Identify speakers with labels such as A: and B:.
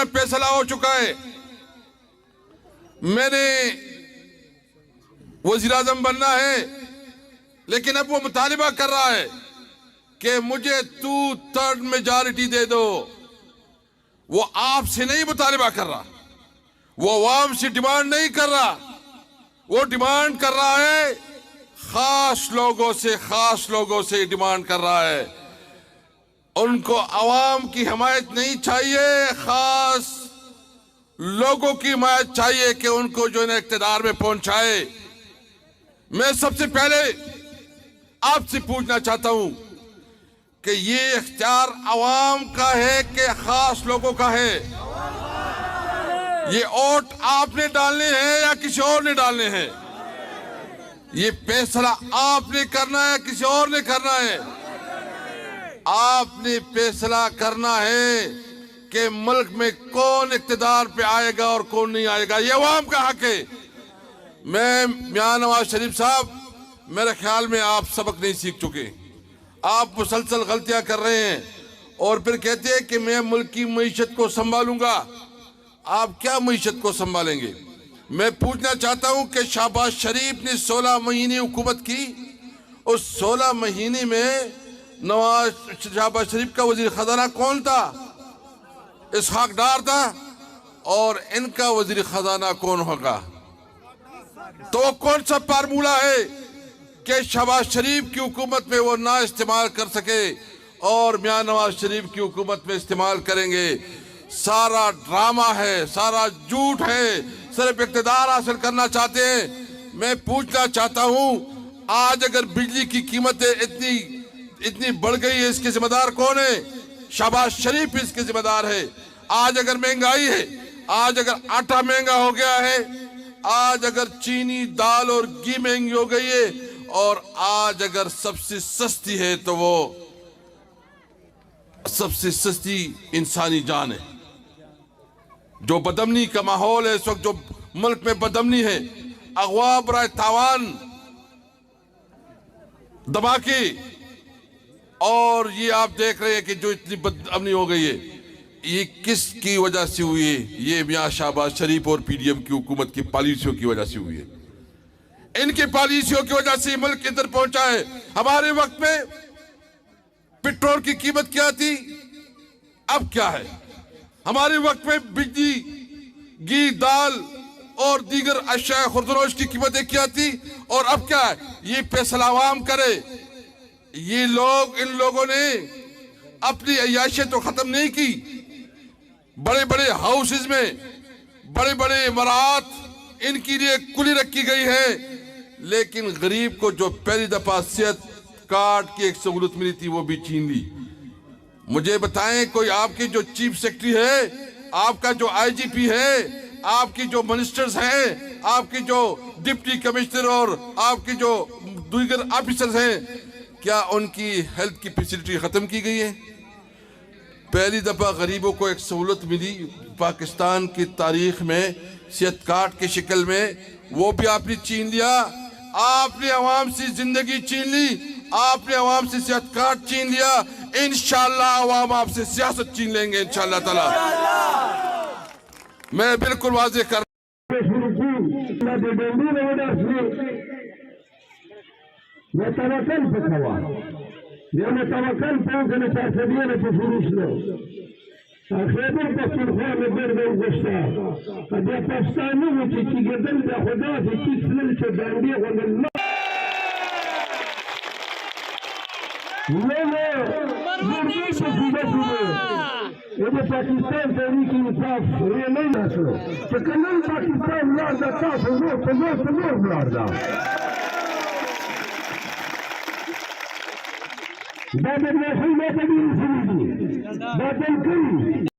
A: میرا فیصلہ ہو چکا ہے، میں نے وزیر اعظم بننا ہے، لیکن اب وہ مطالبہ کر رہا ہے کہ مجھے 2/3 میجارٹی دے دو۔ وہ آپ سے نہیں مطالبہ کر رہا، وہ عوام سے ڈیمانڈ نہیں کر رہا، وہ ڈیمانڈ کر رہا ہے خاص لوگوں سے ڈیمانڈ کر رہا ہے۔ ان کو عوام کی حمایت نہیں چاہیے، خاص لوگوں کی حمایت چاہیے کہ ان کو جو انہیں اقتدار میں پہنچائے۔ میں سب سے پہلے آپ سے پوچھنا چاہتا ہوں کہ یہ اختیار عوام کا ہے کہ خاص لوگوں کا ہے؟ یہ ووٹ آپ نے ڈالنے ہیں یا کسی اور نے ڈالنے ہیں؟ یہ فیصلہ آپ نے کرنا ہے کسی اور نے کرنا ہے؟ آپ نے فیصلہ کرنا ہے کہ ملک میں کون اقتدار پہ آئے گا اور کون نہیں آئے گا، یہ عوام کا حق ہے۔ میں میاں نواز شریف صاحب، میرے خیال میں آپ سبق نہیں سیکھ چکے، آپ مسلسل غلطیاں کر رہے ہیں اور پھر کہتے ہیں کہ میں ملک کی معیشت کو سنبھالوں گا۔ آپ کیا معیشت کو سنبھالیں گے؟ میں پوچھنا چاہتا ہوں کہ شہباز شریف نے 16 مہینے حکومت کی، اس 16 مہینے میں شہباز شریف کا وزیر خزانہ کون تھا؟ اسحاق ڈار تھا، اور ان کا وزیر خزانہ کون ہوگا؟ تو کون سا فارمولہ ہے کہ شہباز شریف کی حکومت میں وہ نہ استعمال کر سکے اور میاں نواز شریف کی حکومت میں استعمال کریں گے؟ سارا ڈرامہ ہے، سارا جھوٹ ہے، صرف اقتدار حاصل کرنا چاہتے ہیں۔ میں پوچھنا چاہتا ہوں، آج اگر بجلی کی قیمتیں اتنی بڑھ گئی ہے، اس کے ذمہ دار کون ہے؟ شہباز شریف اس کے ذمہ دار ہے۔ آج اگر مہنگائی ہے، آج اگر آٹا مہنگا ہو گیا ہے، آج اگر چینی، دال اور گھی مہنگی ہو گئی ہے، اور آج اگر سب سے سستی ہے تو وہ سب سے سستی انسانی جان ہے۔ جو بدامنی کا ماحول ہے اس وقت، جو ملک میں بدامنی ہے، اغوا برائے تاوان، دھماکے، اور یہ آپ دیکھ رہے ہیں کہ جو اتنی بدامنی ہو گئی ہے، یہ کس کی وجہ سے ہوئی ہے؟ یہ میاں شہباز شریف اور پی ڈی ایم کی حکومت کی پالیسیوں کی وجہ سے ہوئی ہے۔ ان کی پالیسیوں کی وجہ سے ملک ادھر پہنچا ہے۔ ہمارے وقت میں پیٹرول کی قیمت کیا تھی، اب کیا ہے؟ ہمارے وقت میں بجلی، گھی، دال اور دیگر اشیاء خوردنوش کی قیمتیں کیا تھی، اور اب کیا ہے؟ یہ فیصلہ عوام کرے۔ ان لوگوں نے اپنی عیاشیں تو ختم نہیں کی، بڑے بڑے ہاؤسز میں بڑے بڑے عمارات ان کے لیے کھلی رکھی گئی ہے، لیکن غریب کو جو پہلی دفعہ صحت کارڈ کی ایک سہولت ملی تھی وہ بھی چھین لی۔ مجھے بتائیں، کوئی آپ کی جو چیف سیکرٹری ہے، آپ کا جو آئی جی پی ہے، آپ کی جو منسٹرز ہیں، آپ کی جو ڈپٹی کمشنر اور آپ کی جو دیگر آفیسرز ہیں، کیا ان کی ہیلتھ کی فیسلٹی ختم کی گئی ہے؟ پہلی دفعہ غریبوں کو ایک سہولت ملی پاکستان کی تاریخ میں صحت کارڈ کی شکل میں، وہ بھی آپ نے چھین لیا۔ آپ نے عوام سے زندگی چھین لی، آپ نے عوام سے صحت کارڈ چھین لیا۔ انشاءاللہ عوام آپ سے سیاست چھین لیں گے انشاءاللہ تعالی۔ میں بالکل واضح کر
B: نتوکل بکوا یا نتوکل پاکن ترسدین پفروش لو خیبر پختونخوا میں بردن گشتا ادیا پاکستانی ہوتی کی گردن دا خدا سے کس لل سے باندی خود اللہ لوگو مردی پسیدہ سنے یہ پاکستان تحریک انصاف یہ نہیں نسلو کہ کنن پاکستان لاردا تاس نور لاردا بعد الرسول ما تبين سيدي بعد الكل